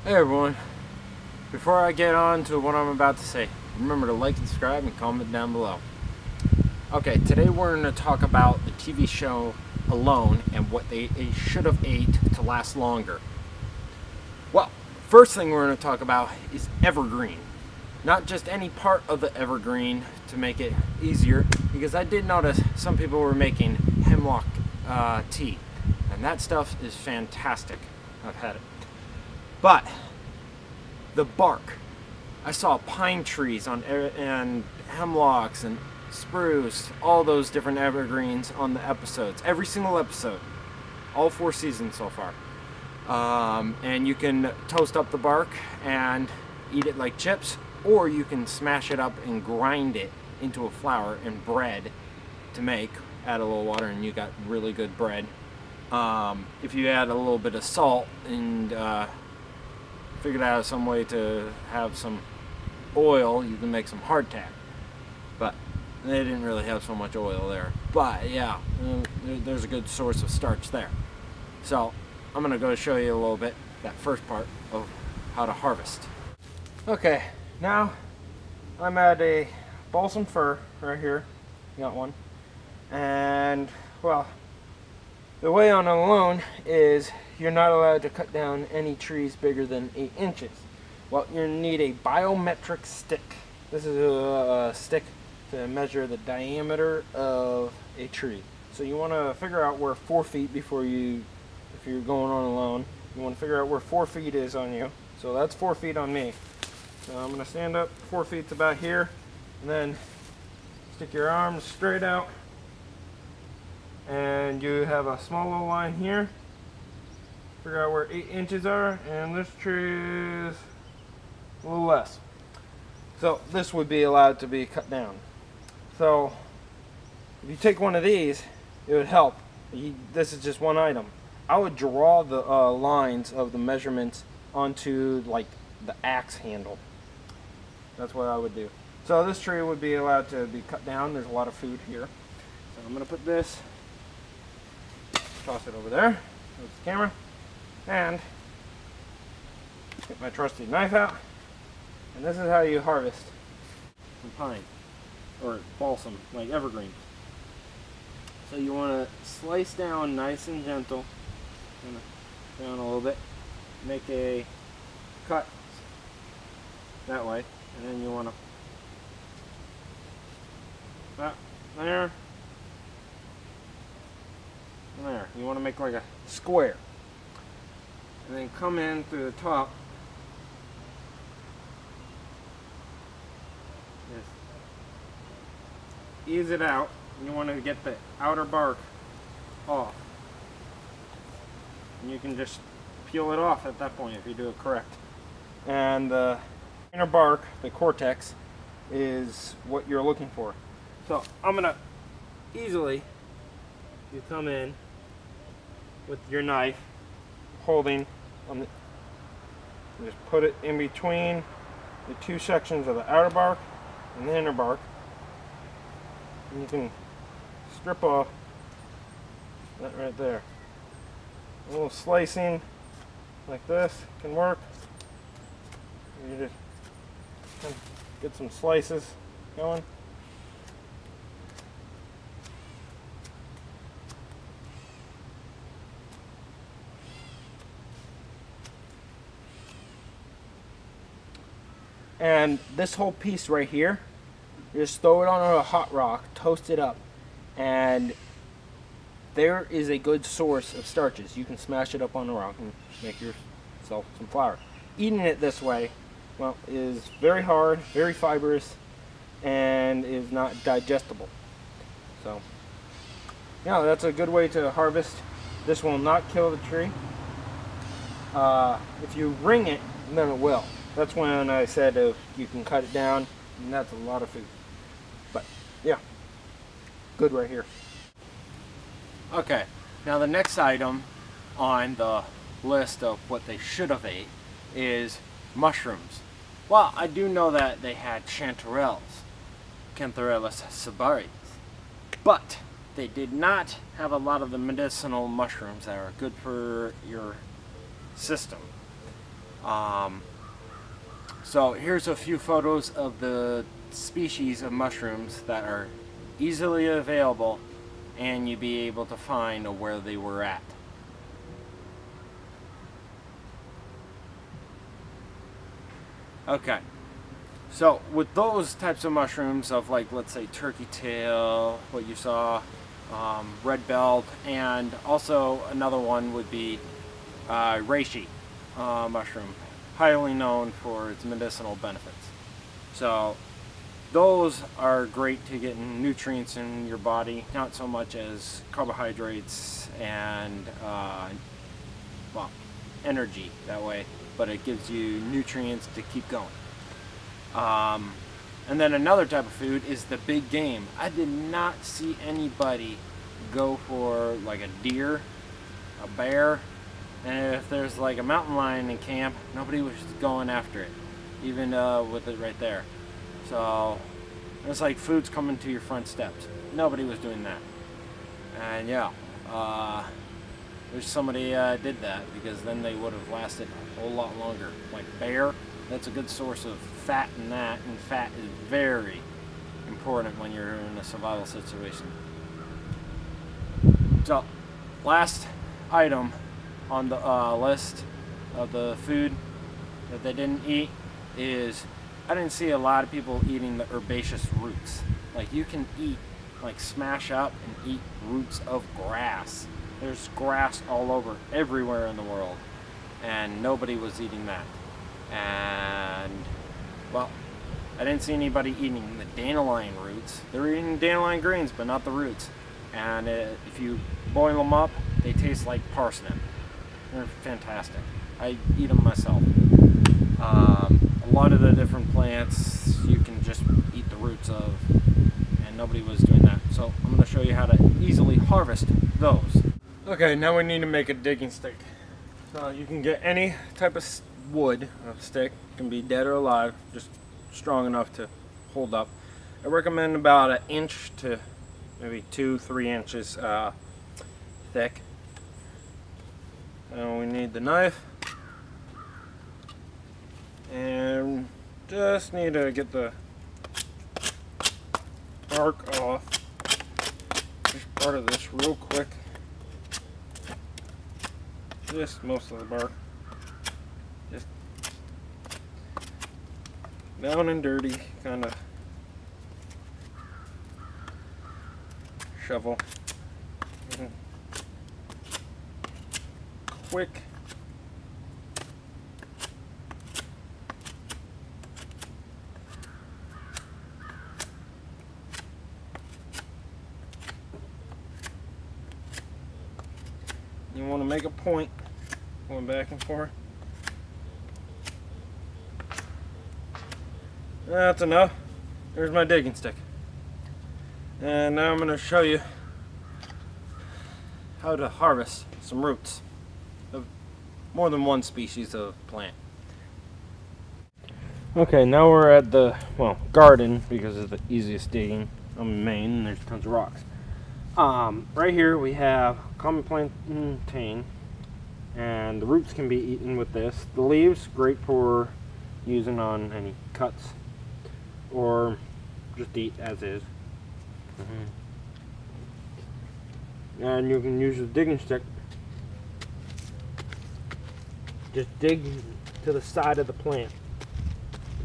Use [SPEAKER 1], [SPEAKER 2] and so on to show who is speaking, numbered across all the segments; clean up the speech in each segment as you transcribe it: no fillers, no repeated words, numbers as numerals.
[SPEAKER 1] Hey everyone, before I get on to what I'm about to say, remember to like and subscribe and comment down below. Okay, today we're going to talk about the TV show Alone and what they should have ate to last longer. Well, first thing we're going to talk about is evergreen. Not just any part of the evergreen to make it easier, because I did notice some people were making hemlock tea, and that stuff is fantastic. I've had it. But the bark, I saw pine trees and hemlocks and spruce, all those different evergreens on the episodes. Every single episode, all 4 seasons so far. And you can toast up the bark and eat it like chips, or you can smash it up and grind it into a flour and bread to make. Add a little water and you got really good bread. If you add a little bit of salt and figured out some way to have some oil, you can make some hardtack. But they didn't really have so much oil there. But yeah, there's a good source of starch there. So I'm gonna go show you a little bit that first part of how to harvest. Okay, now I'm at a Balsam Fir right here. Got one. And well, the way on Alone is you're not allowed to cut down any trees bigger than 8 inches. Well, you need a biometric stick. This is a stick to measure the diameter of a tree. So you want to figure out where 4 feet if you're going on Alone, you want to figure out where 4 feet is on you. So that's 4 feet on me. So I'm going to stand up, 4 feet's about here, and then stick your arms straight out. And you have a small little line here. Figure out where 8 inches are, and this tree is a little less. So this would be allowed to be cut down. So if you take one of these, it would help. This is just one item. I would draw the lines of the measurements onto like the axe handle. That's what I would do. So this tree would be allowed to be cut down. There's a lot of food here. So I'm going to put this, toss it over there. There's the camera. And get my trusty knife out. And this is how you harvest some pine or balsam, like evergreen. So you want to slice down nice and gentle, down a little bit, make a cut that way, and then you want to there and there. You want to make like a square, and then come in through the top. Just ease it out. You want to get the outer bark off, and you can just peel it off at that point if you do it correct. And the inner bark, the cortex, is what you're looking for. So I'm gonna easily, you come in with your knife, holding on the, just put it in between the 2 sections of the outer bark and the inner bark, and you can strip off that right there. A little slicing like this can work. You just kind of get some slices going. And this whole piece right here, you just throw it on a hot rock, toast it up, and there is a good source of starches. You can smash it up on a rock and make yourself some flour. Eating it this way, well, is very hard, very fibrous, and is not digestible. So, yeah, that's a good way to harvest. This will not kill the tree. If you wring it, then it will. That's when I said you can cut it down, and that's a lot of food. But yeah, good right here. Okay, now the next item on the list of what they should have ate is mushrooms. Well, I do know that they had chanterelles, Cantharellus sabarius, but they did not have a lot of the medicinal mushrooms that are good for your system. So here's a few photos of the species of mushrooms that are easily available and you'd be able to find where they were at. Okay, so with those types of mushrooms of, like, let's say turkey tail, what you saw, red belt, and also another one would be reishi mushroom, highly known for its medicinal benefits. So those are great to get nutrients in your body, not so much as carbohydrates and well, energy that way, but it gives you nutrients to keep going. And then another type of food is the big game. I did not see anybody go for like a deer, a bear, and if there's like a mountain lion in camp, nobody was going after it, even with it right there. So it's like food's coming to your front steps. Nobody was doing that. And yeah, wish somebody did that, because then they would have lasted a whole lot longer. Like bear, that's a good source of fat in that, and fat is very important when you're in a survival situation. So, last item on the list of the food that they didn't eat is, I didn't see a lot of people eating the herbaceous roots. Like, you can eat, like, smash up and eat roots of grass. There's grass all over, everywhere in the world, and nobody was eating that. And, well, I didn't see anybody eating the dandelion roots. They were eating dandelion greens, but not the roots. And if you boil them up, they taste like parsnip. They're fantastic. I eat them myself. A lot of the different plants you can just eat the roots of, and nobody was doing that. So I'm going to show you how to easily harvest those. Okay, now we need to make a digging stick. So you can get any type of wood, a stick. It can be dead or alive, just strong enough to hold up. I recommend about 1 inch to maybe 2-3 inches thick. And we need the knife, and just need to get the bark off just part of this real quick. Just most of the bark, just down and dirty, kind of shovel. Quick. You want to make a point going back and forth. That's enough. There's my digging stick. And now I'm going to show you how to harvest some roots of more than one species of plant. Okay, now we're at the, well, garden, because it's the easiest digging. I'm in Maine and there's tons of rocks. Right here we have common plantain, and the roots can be eaten with this. The leaves, great for using on any cuts, or just eat as is. And you can use the digging stick. Just dig to the side of the plant.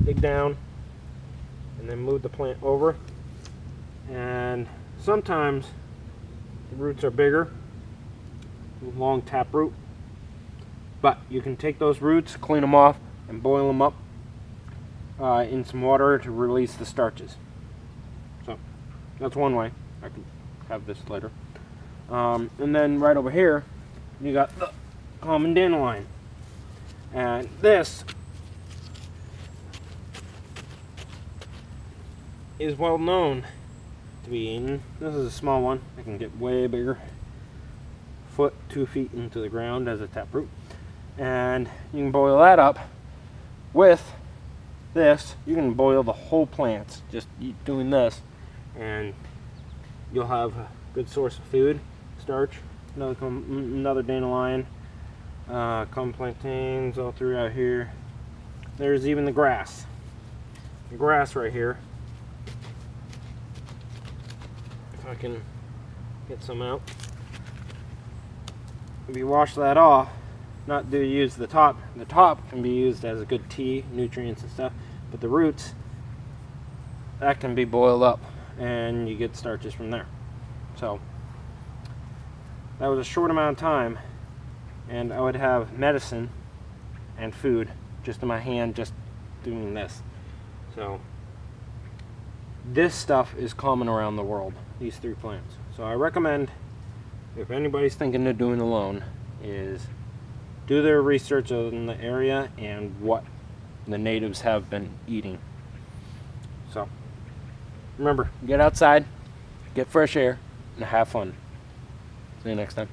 [SPEAKER 1] Dig down and then move the plant over. And sometimes the roots are bigger, long taproot, but you can take those roots, clean them off, and boil them up in some water to release the starches. So that's one way. I can have this later. And then right over here you got the common dandelion, and this is well known to be eaten. This is a small one. It can get way bigger, 1 to 2 feet into the ground as a taproot, and you can boil that up with this. You can boil the whole plant just doing this, and you'll have a good source of food, starch. Another dandelion, Common plantains all throughout here. There's even the grass. The grass right here. If I can get some out. If you wash that off, not do use the top. The top can be used as a good tea, nutrients and stuff, but the roots, that can be boiled up and you get starches from there. So that was a short amount of time, and I would have medicine and food just in my hand, just doing this. So this stuff is common around the world, these 3 plants. So I recommend, if anybody's thinking of doing alone, is do their research on the area and what the natives have been eating. So remember, get outside, get fresh air, and have fun. See you next time.